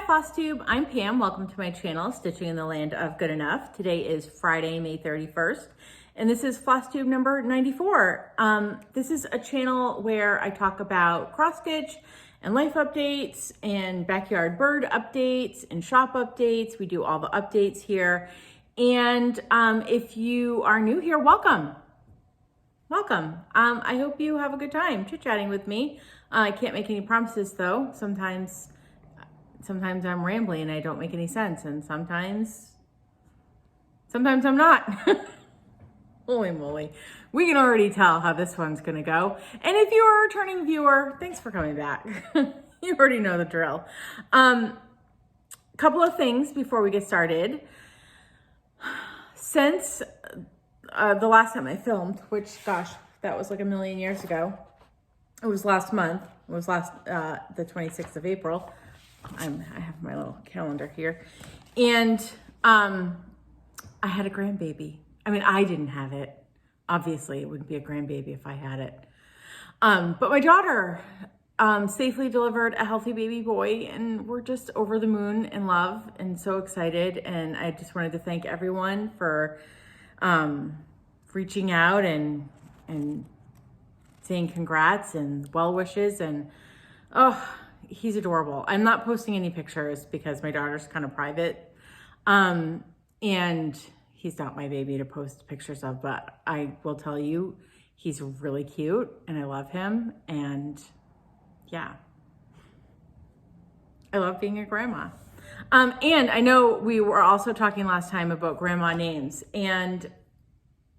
Flosstube, I'm Pam. Welcome to my channel, Stitching in the Land of Good Enough. Today is Friday, May 31st, and this is Flosstube number 94. This is a channel where I talk about cross stitch and life updates and backyard bird updates and shop updates. We do all the updates here. And if you are new here, welcome. Welcome. I hope you have a good time chit-chatting with me. I can't make any promises though. Sometimes I'm rambling and I don't make any sense, and sometimes I'm not. Holy moly. We can already tell how this one's gonna go. And if you're a returning viewer, thanks for coming back. You already know the drill. Couple of things before we get started. Since the last time I filmed, which gosh, that was like a million years ago. It was last month. It was the 26th of April. I have my little calendar here. And I had a grandbaby. I mean, I didn't have it. Obviously, it wouldn't be a grandbaby if I had it. But my daughter safely delivered a healthy baby boy, and we're just over the moon in love and so excited. And I just wanted to thank everyone for reaching out and saying congrats and well wishes. And oh, he's adorable. I'm not posting any pictures because my daughter's kind of private. And he's not my baby to post pictures of, but I will tell you, he's really cute and I love him. And yeah, I love being a grandma. And I know we were also talking last time about grandma names, and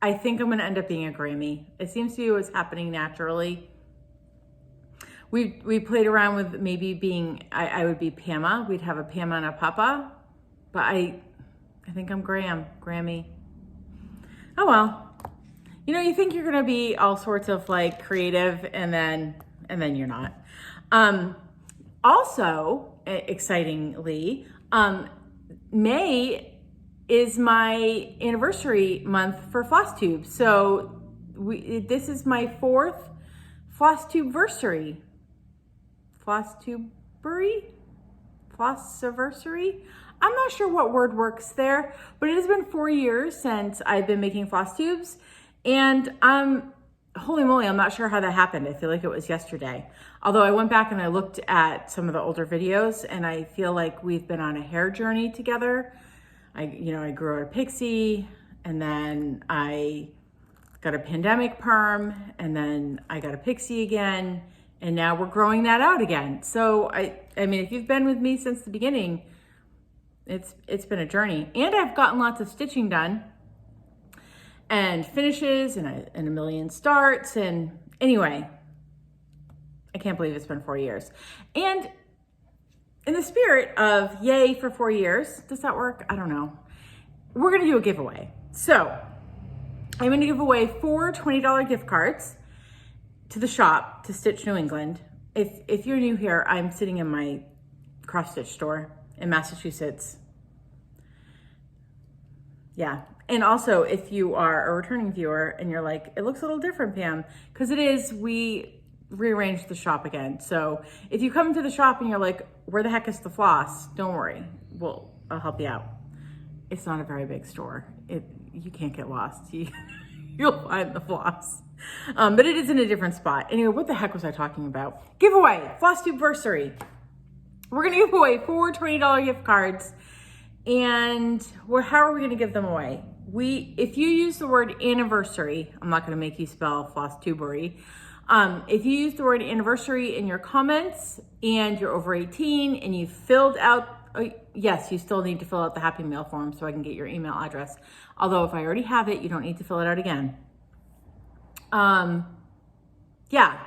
I think I'm going to end up being a Grammy. It seems to be what's happening naturally. We played around with maybe being, I would be Pama. We'd have a Pama and a Papa, but I think I'm Grammy. Oh well. You know, you think you're gonna be all sorts of like creative, and then you're not. Also, excitingly, May is my anniversary month for Flosstube. So this is my 4th Flosstubeversary. Flosstubeversary? I'm not sure what word works there, but it has been 4 years since I've been making floss tubes, and holy moly, I'm not sure how that happened. I feel like it was yesterday. Although I went back and I looked at some of the older videos, and I feel like we've been on a hair journey together. I grew out a pixie, and then I got a pandemic perm, and then I got a pixie again, and now we're growing that out again. So I mean, if you've been with me since the beginning, it's been a journey. And I've gotten lots of stitching done and finishes and a million starts. And anyway, I can't believe it's been 4 years. And in the spirit of yay for 4 years, does that work? I don't know. We're gonna do a giveaway. So I'm gonna give away 4 $20 gift cards to the shop, to Stitch New England. If you're new here, I'm sitting in my cross stitch store in Massachusetts. Yeah. And also, if you are a returning viewer and you're like, it looks a little different, Pam, because it is, we rearranged the shop again. So if you come to the shop and you're like, where the heck is the floss? Don't worry. I'll help you out. It's not a very big store. You can't get lost. You'll find the floss. But it is in a different spot. Anyway, what the heck was I talking about? Giveaway, Flosstubeversary. We're gonna give away 4 $20 gift cards. And how are we gonna give them away? If you use the word anniversary, I'm not gonna make you spell Flosstubery. If you use the word anniversary in your comments and you're over 18 and you filled out, yes, you still need to fill out the Happy Mail form so I can get your email address. Although if I already have it, you don't need to fill it out again. Yeah,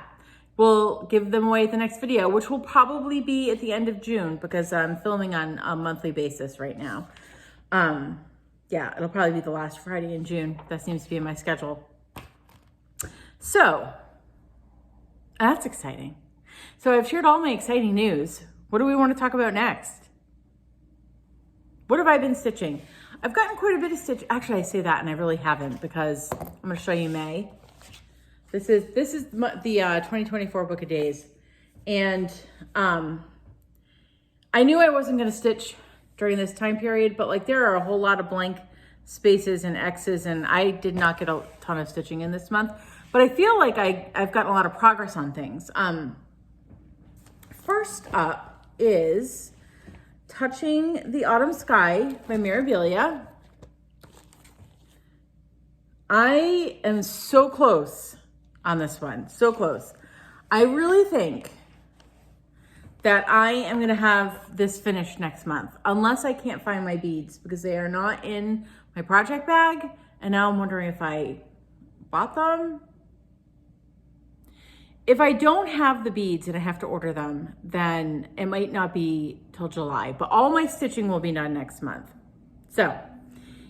we'll give them away at the next video, which will probably be at the end of June because I'm filming on a monthly basis right now. Yeah, it'll probably be the last Friday in June. That seems to be in my schedule. So that's exciting. So I've shared all my exciting news. What do we want to talk about next? What have I been stitching? I've gotten quite a bit of stitch. Actually, I say that and I really haven't, because I'm going to show you May. This is the 2024 Book of Days. And I knew I wasn't going to stitch during this time period, but like there are a whole lot of blank spaces and X's, and I did not get a ton of stitching in this month, but I feel like I've gotten a lot of progress on things. First up is Touching the Autumn Sky by Mirabilia. I am so close on this one, so close. I really think that I am gonna have this finished next month, unless I can't find my beads because they are not in my project bag. And now I'm wondering if I bought them. If I don't have the beads and I have to order them, then it might not be till July, but all my stitching will be done next month. So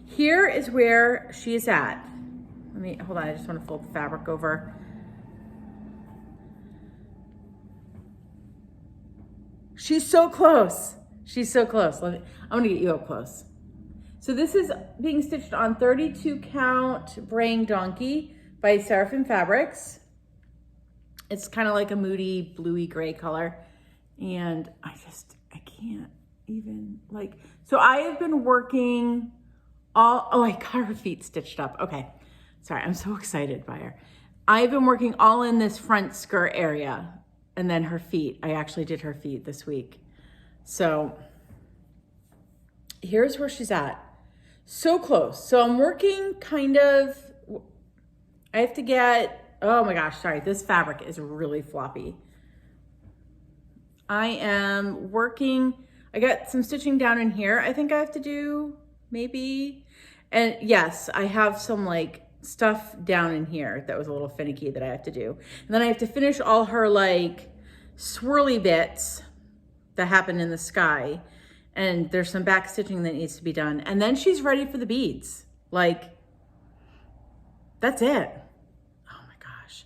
here is where she is at. Let me, hold on, I just wanna fold the fabric over. She's so close. She's so close. I'm gonna get you up close. So this is being stitched on 32 count Braying Donkey by Seraphim Fabrics. It's kind of like a moody bluey gray color. And I can't even like, so I have been working I got her feet stitched up. Okay. Sorry, I'm so excited by her. I've been working all in this front skirt area. And then her feet, I actually did her feet this week. So here's where she's at. So close. So I'm working kind of, I have to get, oh my gosh, sorry. This fabric is really floppy. I am working, I got some stitching down in here. I think I have to do maybe, and yes, I have some like stuff down in here that was a little finicky that I have to do. And then I have to finish all her like swirly bits that happen in the sky. And there's some back stitching that needs to be done. And then she's ready for the beads. Like, that's it. Oh my gosh.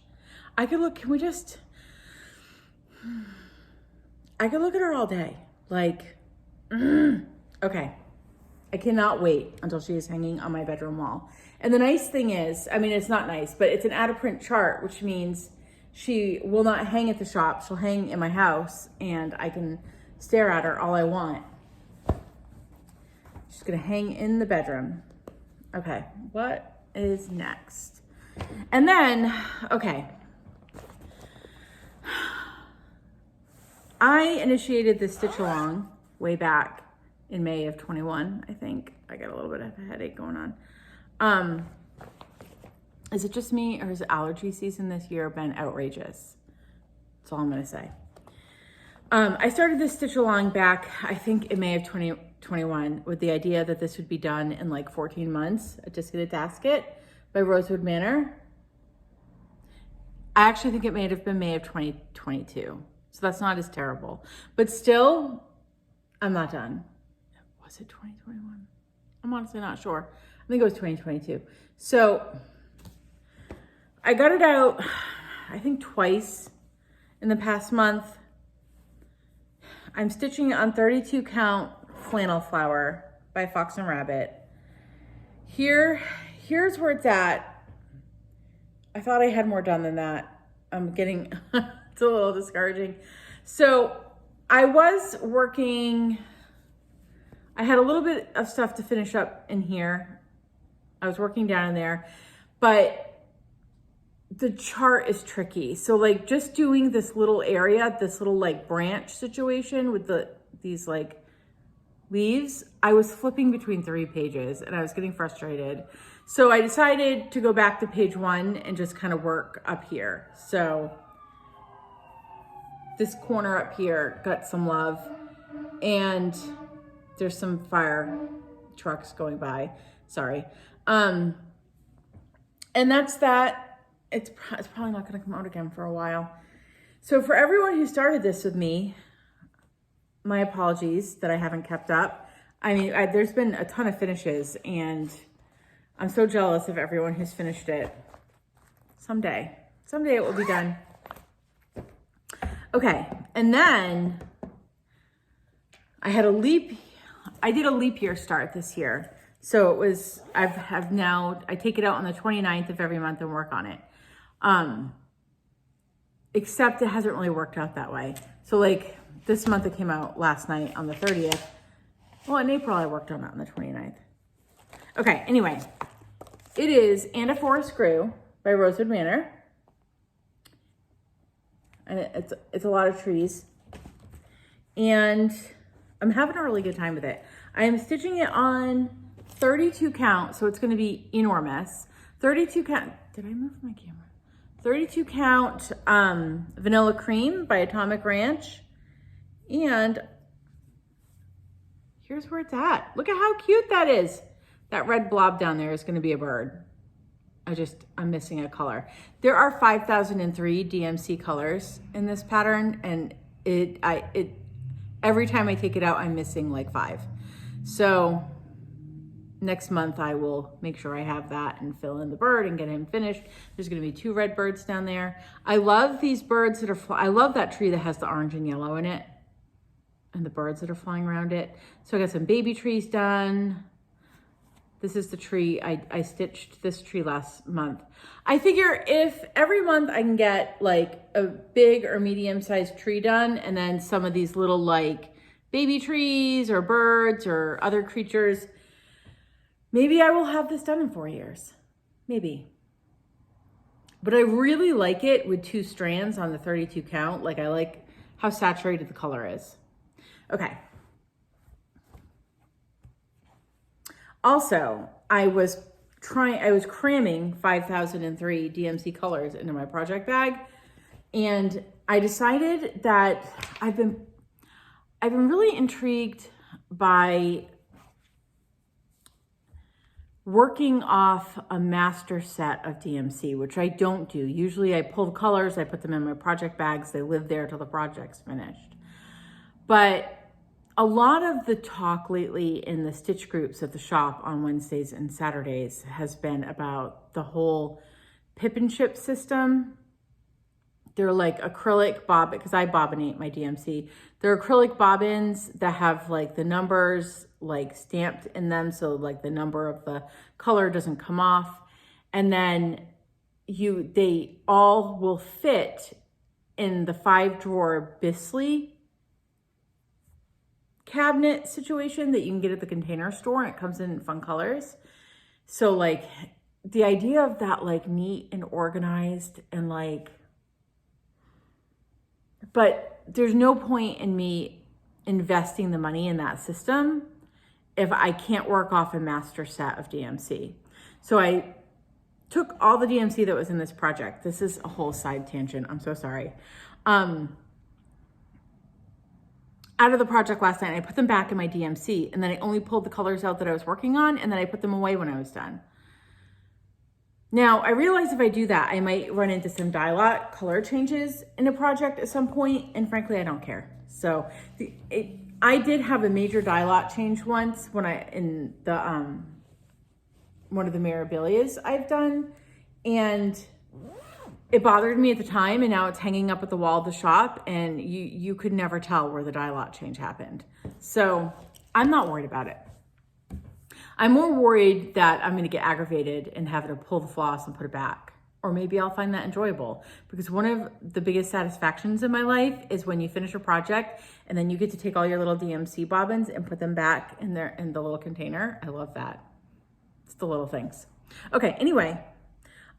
I could look, I could look at her all day. Like, okay. I cannot wait until she is hanging on my bedroom wall. And the nice thing is, I mean, it's not nice, but it's an out of print chart, which means she will not hang at the shop. She'll hang in my house and I can stare at her all I want. She's gonna hang in the bedroom. Okay, what is next? And then, okay. I initiated this stitch along way back in May of 21, I think. I got a little bit of a headache going on. Is it just me or has allergy season this year been outrageous? That's all I'm gonna say. I started this stitch along back, I think in May of 2021 with the idea that this would be done in like 14 months, a Disconnect Dasket by Rosewood Manor. I actually think it may have been May of 2022. So that's not as terrible, but still, I'm not done. Was it 2021? I'm honestly not sure. I think it was 2022. So I got it out, I think twice in the past month. I'm stitching on 32 count Flannel Flower by Fox and Rabbit. Here's where it's at. I thought I had more done than that. I'm getting, it's a little discouraging. So I was working, I had a little bit of stuff to finish up in here. I was working down in there, but the chart is tricky. So like just doing this little area, this little like branch situation with these like leaves, I was flipping between 3 pages and I was getting frustrated. So I decided to go back to page 1 and just kind of work up here. So this corner up here got some love and there's some fire trucks going by, sorry. And that's that. It's probably not gonna come out again for a while. So for everyone who started this with me, my apologies that I haven't kept up. I mean, there's been a ton of finishes and I'm so jealous of everyone who's finished it. Someday it will be done. Okay, and then I did a leap year start this year. So it was, I take it out on the 29th of every month and work on it. Except it hasn't really worked out that way. So like this month it came out last night on the 30th. Well, in April I worked on it on the 29th. Okay, anyway, it is And a Forest Grew by Rosewood Manor. And it's a lot of trees. And I'm having a really good time with it. I am stitching it on 32 count, so it's gonna be enormous. 32 count, did I move my camera? 32 count Vanilla Cream by Atomic Ranch. And here's where it's at. Look at how cute that is. That red blob down there is gonna be a bird. I'm missing a color. There are 5,003 DMC colors in this pattern, and every time I take it out, I'm missing like 5. So next month I will make sure I have that and fill in the bird and get him finished. There's gonna be 2 red birds down there. I love these birds that are, I love that tree that has the orange and yellow in it and the birds that are flying around it. So I got some baby trees done. This is the tree, I stitched this tree last month. I figure if every month I can get like a big or medium-sized tree done, and then some of these little like baby trees or birds or other creatures, maybe I will have this done in 4 years, maybe. But I really like it with 2 strands on the 32 count. Like I like how saturated the color is. Okay. Also, I was cramming 5,003 DMC colors into my project bag, and I decided that I've been really intrigued by working off a master set of DMC, which I don't do. Usually I pull the colors, I put them in my project bags, they live there till the project's finished. But a lot of the talk lately in the stitch groups at the shop on Wednesdays and Saturdays has been about the whole pip and chip system. They're like acrylic bobbin, because I bobbinate my DMC. They're acrylic bobbins that have like the numbers like stamped in them, so like the number of the color doesn't come off. And then they all will fit in the 5-drawer Bisley cabinet situation that you can get at the Container Store, and it comes in fun colors. So like the idea of that, like neat and organized and like, but there's no point in me investing the money in that system if I can't work off a master set of DMC. So I took all the DMC that was in this project. This is a whole side tangent, I'm so sorry. Out of the project last night, I put them back in my DMC, and then I only pulled the colors out that I was working on, and then I put them away when I was done. Now, I realize if I do that, I might run into some dye lot color changes in a project at some point, and frankly, I don't care. So I did have a major dye lot change once when in the one of the memorabilias I've done, and it bothered me at the time, and now it's hanging up at the wall of the shop, and you could never tell where the dye lot change happened. So I'm not worried about it. I'm more worried that I'm going to get aggravated and have to pull the floss and put it back. Or maybe I'll find that enjoyable, because one of the biggest satisfactions in my life is when you finish a project and then you get to take all your little DMC bobbins and put them back in the little container. I love that. It's the little things. Okay, anyway.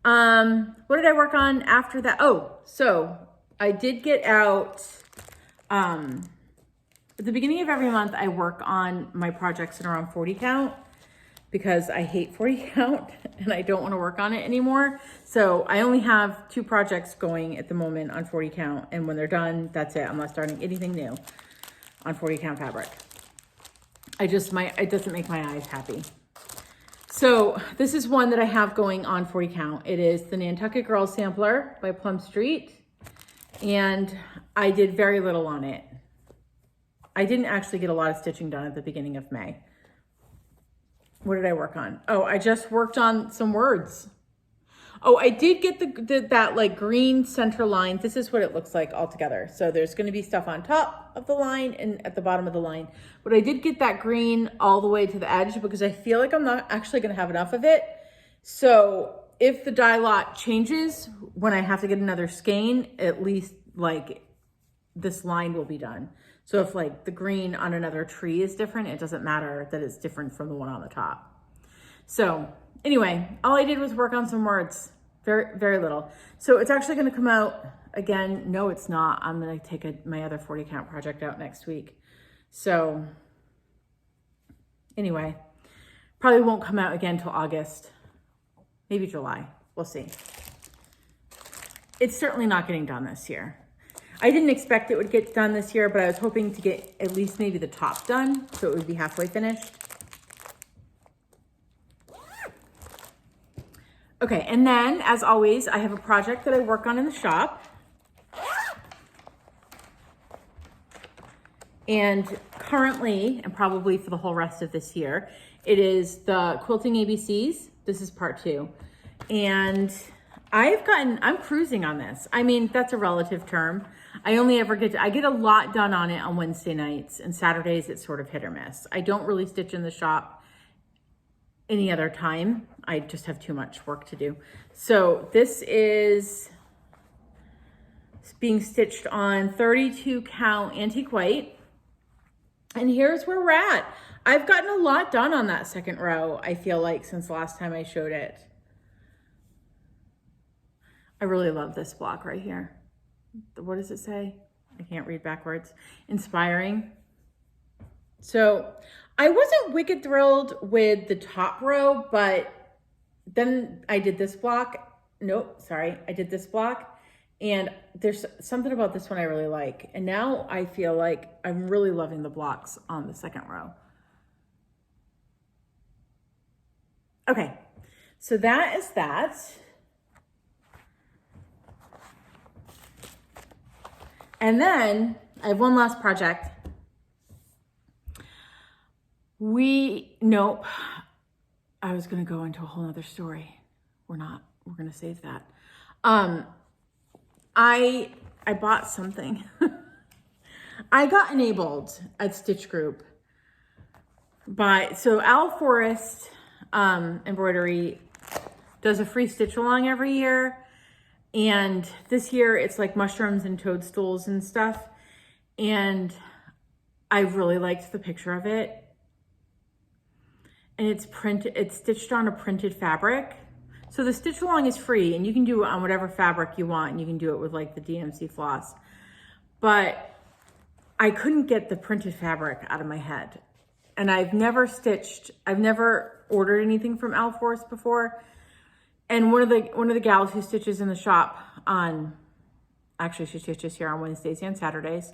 What did I work on after that? Oh, so I did get out, at the beginning of every month, I work on my projects that are on 40 count, because I hate 40 count and I don't want to work on it anymore. So I only have 2 projects going at the moment on 40 count. And when they're done, that's it. I'm not starting anything new on 40 count fabric. It doesn't make my eyes happy. So this is one that I have going on 40 count. It is the Nantucket Girl Sampler by Plum Street. And I did very little on it. I didn't actually get a lot of stitching done at the beginning of May. What did I work on? Oh, I just worked on some words. Oh, I did get that like green center line. This is what it looks like all together. So there's going to be stuff on top of the line and at the bottom of the line. But I did get that green all the way to the edge, because I feel like I'm not actually going to have enough of it. So if the dye lot changes when I have to get another skein, at least like this line will be done. So if like the green on another tree is different, it doesn't matter that it's different from the one on the top. So anyway, all I did was work on some words, very, very little. So it's actually gonna come out again. No, it's not. I'm gonna take my other 40 count project out next week. So anyway, probably won't come out again till August, maybe July, we'll see. It's certainly not getting done this year. I didn't expect it would get done this year, but I was hoping to get at least maybe the top done, so it would be halfway finished. Okay, and then as always, I have a project that I work on in the shop. And currently, and probably for the whole rest of this year, it is the Quilting ABCs. This is part 2. And I'm cruising on this. I mean, that's a relative term. I get a lot done on it on Wednesday nights, and Saturdays it's sort of hit or miss. I don't really stitch in the shop any other time. I just have too much work to do. So this is being stitched on 32 count antique white. And here's where we're at. I've gotten a lot done on that second row, I feel like, since the last time I showed it. I really love this block right here. What does it say? I can't read backwards. Inspiring. So I wasn't wicked thrilled with the top row, but then I did this block. Nope, sorry. I did this block, and there's something about this one I really like. And now I feel like I'm really loving the blocks on the second row. Okay, so that is that. And then I have one last project. Nope. I was going to go into a whole nother story. We're not. We're going to save that. I bought something. I got enabled at Stitch Group so Al Forrest Embroidery does a free stitch along every year. And this year it's like mushrooms and toadstools and stuff. And I really liked the picture of it. And it's stitched on a printed fabric. So the stitch along is free, and you can do it on whatever fabric you want, and you can do it with like the DMC floss. But I couldn't get the printed fabric out of my head. And I've never ordered anything from Al Forrest before. And one of the gals who stitches in the shop actually she stitches here on Wednesdays and Saturdays,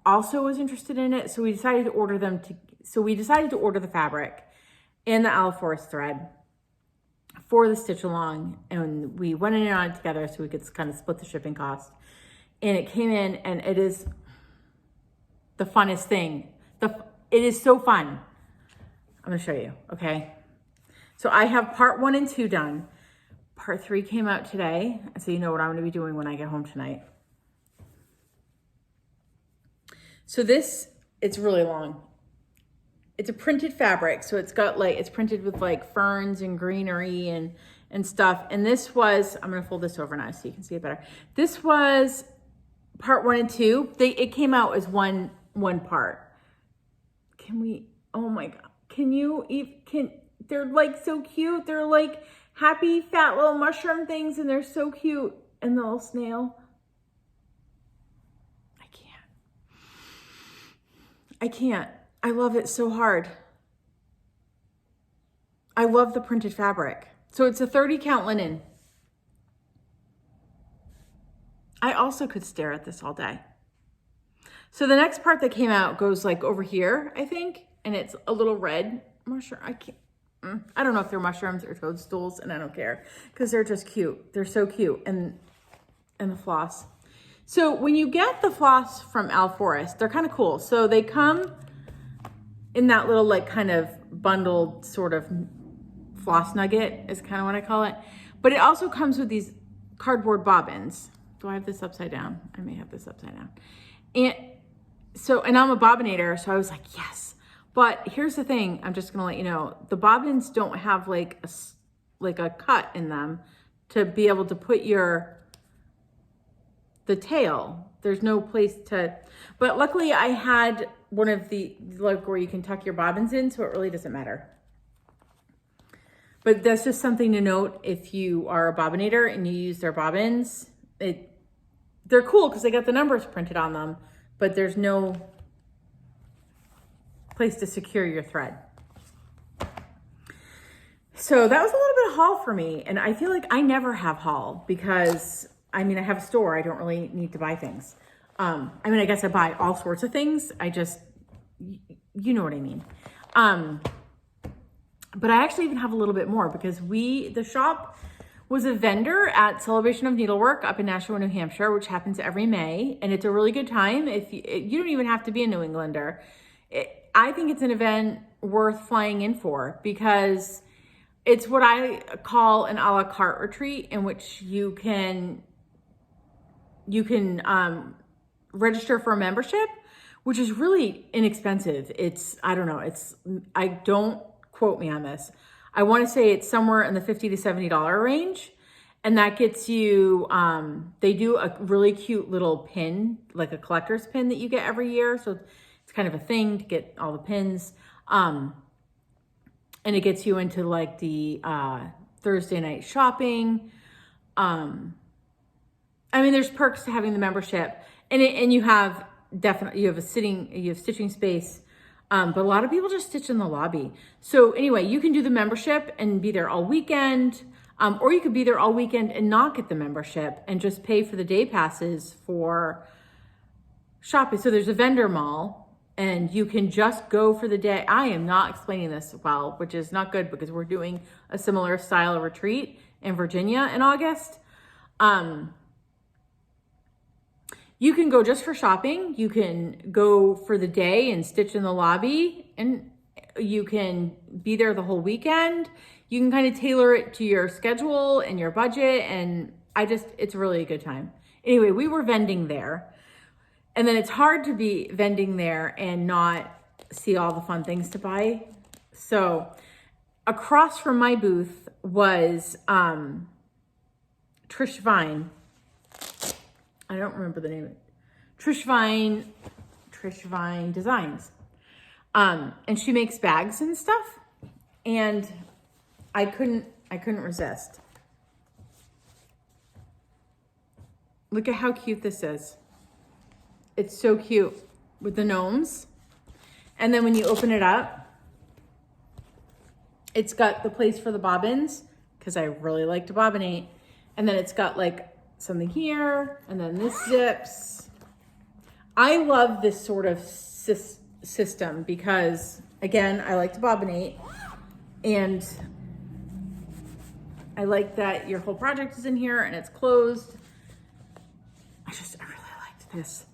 also was interested in it. So we decided to order the fabric and the Al Forrest thread for the stitch along, and we went in on it together so we could kind of split the shipping cost. And it came in, and it is the funnest thing. It is so fun. I'm gonna show you, okay? So I have part 1 and 2 done. Part 3 came out today, so you know what I'm gonna be doing when I get home tonight. So it's really long. It's a printed fabric, so it's printed with like ferns and greenery and stuff. And this was, I'm gonna fold this over now so you can see it better. This was part 1 and 2. It came out as one part. Oh my God, they're like so cute. They're like happy fat little mushroom things, and they're so cute. And the little snail. I can't. I love it so hard. I love the printed fabric. So it's a 30 count linen. I also could stare at this all day. So the next part that came out goes like over here, I think, and it's a little red mushroom. I don't know if they're mushrooms or toadstools, and I don't care because they're just cute. They're so cute, and the floss. So when you get the floss from Al Forrest, they're kind of cool. So they come in that little like kind of bundled sort of floss nugget is kind of what I call it. But it also comes with these cardboard bobbins. Do I have this upside down? I may have this upside down. And I'm a bobbinator, so I was like, yes. But here's the thing, I'm just gonna let you know, the bobbins don't have like a cut in them to be able to put your the tail. There's no place to, but luckily I had one of the, like where you can tuck your bobbins in, so it really doesn't matter. But that's just something to note if you are a bobbinator and you use their bobbins. They're cool because they got the numbers printed on them, but there's no place to secure your thread. So that was a little bit of haul for me. And I feel like I never have haul because, I mean, I have a store. I don't really need to buy things. I mean, I guess I buy all sorts of things. I just, you know what I mean. But I actually even have a little bit more because the shop was a vendor at Celebration of Needlework up in Nashua, New Hampshire, which happens every May. And it's a really good time. If you don't even have to be a New Englander. I think it's an event worth flying in for because it's what I call an a la carte retreat in which you can register for a membership, which is really inexpensive. Don't quote me on this. I want to say it's somewhere in the $50 to $70 range. And that gets you, they do a really cute little pin, like a collector's pin that you get every year. So it's kind of a thing to get all the pins. And it gets you into like the Thursday night shopping. I mean, there's perks to having the membership, and you have stitching space. But a lot of people just stitch in the lobby. So anyway, you can do the membership and be there all weekend, or you could be there all weekend and not get the membership and just pay for the day passes for shopping. So there's a vendor mall and you can just go for the day. I am not explaining this well, which is not good because we're doing a similar style of retreat in Virginia in August. You can go just for shopping. You can go for the day and stitch in the lobby, and you can be there the whole weekend. You can kind of tailor it to your schedule and your budget. And it's really a good time. Anyway, we were vending there, and then it's hard to be vending there and not see all the fun things to buy. So across from my booth was Trish Vine. I don't remember the name of it. Trish Vine Designs. And she makes bags and stuff. And I couldn't resist. Look at how cute this is. It's so cute with the gnomes. And then when you open it up, it's got the place for the bobbins because I really like to bobbinate. And then it's got like something here, and then this zips. I love this sort of system because, again, I like to bobbinate, and I like that your whole project is in here and it's closed. I really liked this.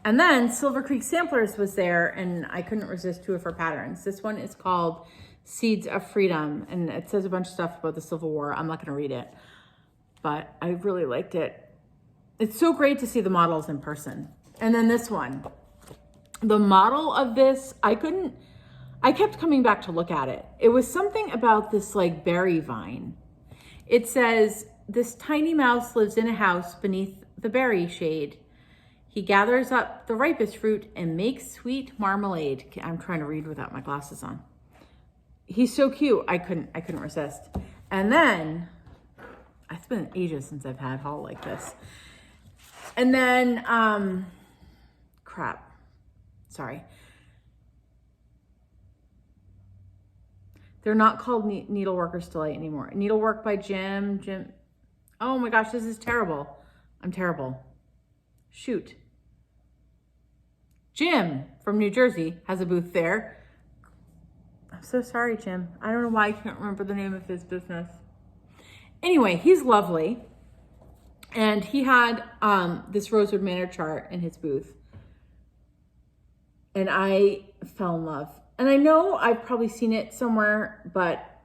And then Silver Creek Samplers was there, and I couldn't resist two of her patterns. This one is called Seeds of Freedom, and it says a bunch of stuff about the Civil War. I'm not going to read it, but I really liked it. It's so great to see the models in person. And then this one, the model of this, I kept coming back to look at it. It was something about this like berry vine. It says, this tiny mouse lives in a house beneath the berry shade. He gathers up the ripest fruit and makes sweet marmalade. I'm trying to read without my glasses on. He's so cute. I couldn't resist. And then, it's been ages since I've had haul like this. And then, sorry. They're not called Needleworker's Delight anymore. Needlework by Jim. Oh my gosh, this is terrible. I'm terrible. Shoot. Jim from New Jersey has a booth there. I'm so sorry, Jim. I don't know why I can't remember the name of his business. Anyway, he's lovely. And he had this Rosewood Manor chart in his booth. And I fell in love. And I know I've probably seen it somewhere, but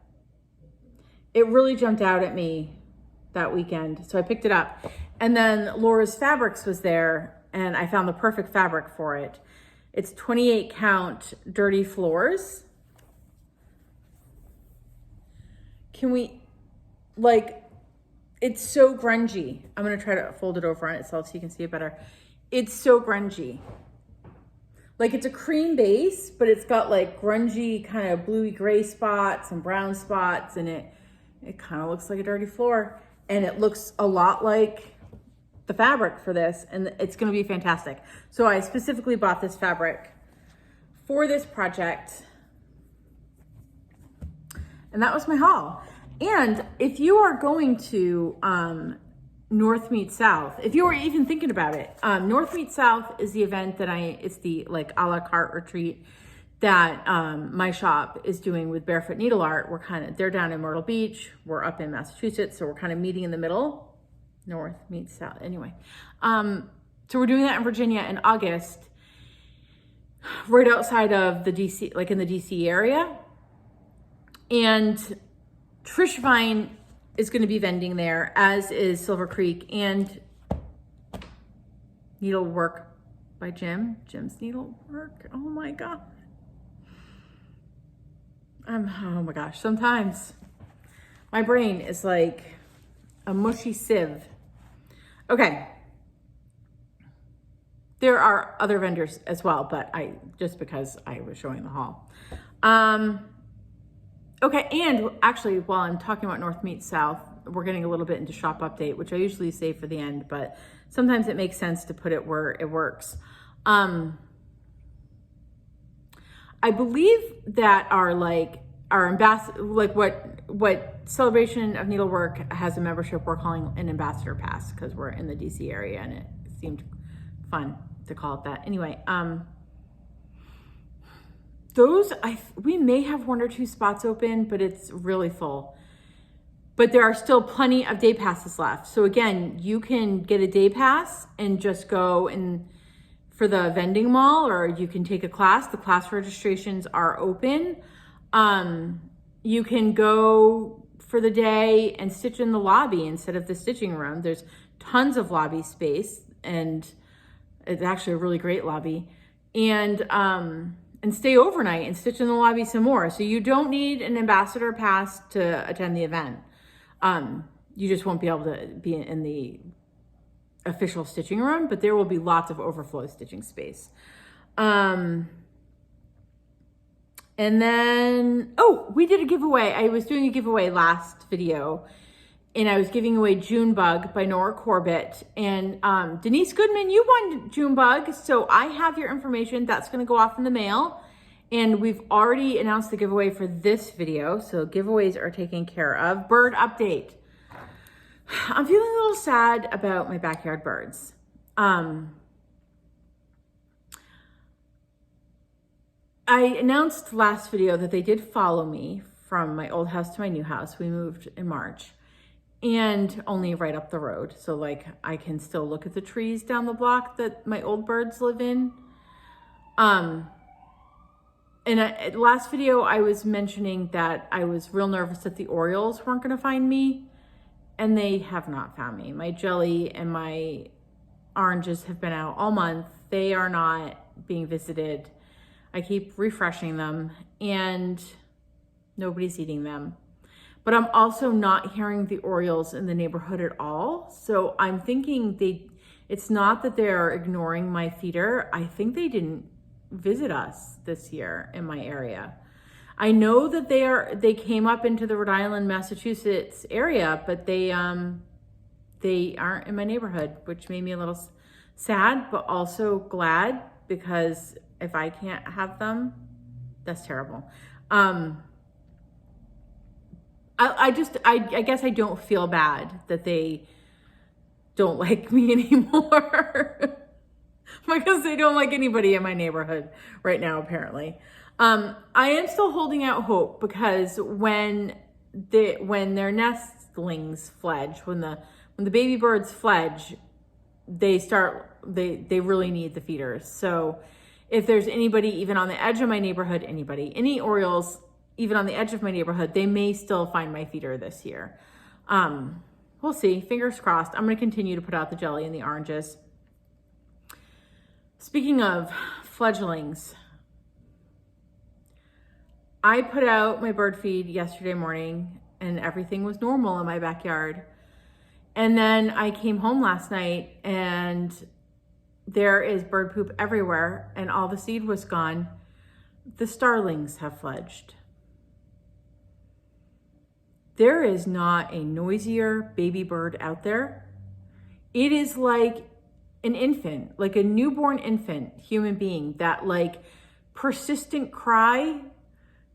it really jumped out at me that weekend. So I picked it up. And then Laura's Fabrics was there, and I found the perfect fabric for it. It's 28 count dirty floors. Can we, like, It's so grungy. I'm gonna try to fold it over on itself so you can see it better. It's so grungy. Like it's a cream base, but it's got like grungy kind of bluey gray spots and brown spots, and it kind of looks like a dirty floor. And it looks a lot like the fabric for this, and it's gonna be fantastic. So I specifically bought this fabric for this project, and that was my haul. And if you are going to North Meets South, if you were even thinking about it, North Meets South is the event that it's the like a la carte retreat that my shop is doing with Barefoot Needle Art. They're down in Myrtle Beach, we're up in Massachusetts, so we're kind of meeting in the middle. North meets South, anyway. So we're doing that in Virginia in August, right outside of the DC, like in the DC area. And Trish Vine is going to be vending there, as is Silver Creek, and Needlework by Jim. Jim's Needlework. Oh my God. Oh my gosh. Sometimes my brain is like a mushy sieve. Okay. There are other vendors as well, but just because I was showing the haul. Okay, and actually, while I'm talking about North Meets South, we're getting a little bit into shop update, which I usually save for the end, but sometimes it makes sense to put it where it works. I believe that our ambassador, like what Celebration of Needlework has a membership we're calling an ambassador pass, because we're in the DC area and it seemed fun to call it that. Anyway, we may have 1 or 2 spots open, but it's really full. But there are still plenty of day passes left. So again, you can get a day pass and just go for the vending mall, or you can take a class. The class registrations are open. You can go for the day and stitch in the lobby instead of the stitching room. There's tons of lobby space, and it's actually a really great lobby. And stay overnight and stitch in the lobby some more. So you don't need an ambassador pass to attend the event. You just won't be able to be in the official stitching room, but there will be lots of overflow stitching space. And then, we did a giveaway. I was doing a giveaway last video, and I was giving away Junebug by Nora Corbett. And Denise Goodman, you won Junebug, so I have your information. That's going to go off in the mail. And we've already announced the giveaway for this video, so giveaways are taken care of. Bird update. I'm feeling a little sad about my backyard birds. I announced last video that they did follow me from my old house to my new house. We moved in March. And only right up the road. So like I can still look at the trees down the block that my old birds live in. Last video I was mentioning that I was real nervous that the Orioles weren't gonna find me, and they have not found me. My jelly and my oranges have been out all month. They are not being visited. I keep refreshing them and nobody's eating them. But I'm also not hearing the Orioles in the neighborhood at all. So I'm thinking it's not that they're ignoring my feeder. I think they didn't visit us this year in my area. I know that they came up into the Rhode Island, Massachusetts area, but they aren't in my neighborhood, which made me a little sad, but also glad, because if I can't have them, that's terrible. I guess I don't feel bad that they don't like me anymore because they don't like anybody in my neighborhood right now, apparently. I am still holding out hope, because when their nestlings fledge, when the baby birds fledge, they really need the feeders. So if there's anybody even on the edge of my neighborhood, any Orioles even on the edge of my neighborhood, they may still find my feeder this year. We'll see, fingers crossed. I'm gonna continue to put out the jelly and the oranges. Speaking of fledglings, I put out my bird feed yesterday morning and everything was normal in my backyard. And then I came home last night and there is bird poop everywhere and all the seed was gone. The starlings have fledged. There is not a noisier baby bird out there. It is like an infant, like a newborn infant human being, that like persistent cry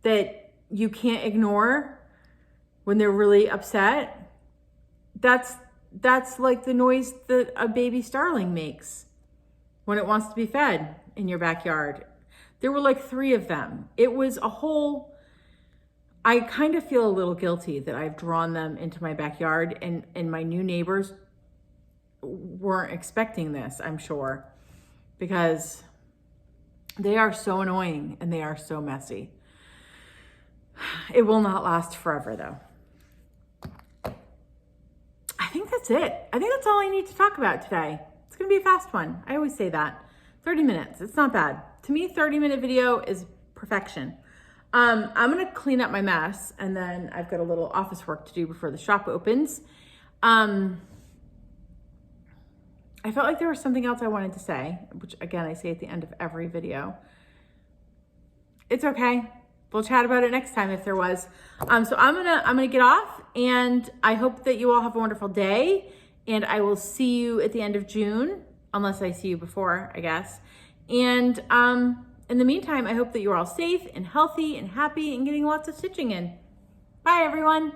that you can't ignore when they're really upset. That's like the noise that a baby starling makes when it wants to be fed in your backyard. There were like 3 of them. It was a whole, I kind of feel a little guilty that I've drawn them into my backyard, and my new neighbors weren't expecting this, I'm sure, because they are so annoying and they are so messy. It will not last forever though. I think that's it. I think that's all I need to talk about today. It's gonna be a fast one. I always say that. 30 minutes, it's not bad. To me, 30-minute video is perfection. I'm gonna clean up my mess, and then I've got a little office work to do before the shop opens. I felt like there was something else I wanted to say, which again, I say at the end of every video. It's okay. We'll chat about it next time if there was. So I'm gonna get off, and I hope that you all have a wonderful day, and I will see you at the end of June, unless I see you before, I guess. And in the meantime, I hope that you're all safe and healthy and happy and getting lots of stitching in. Bye, everyone.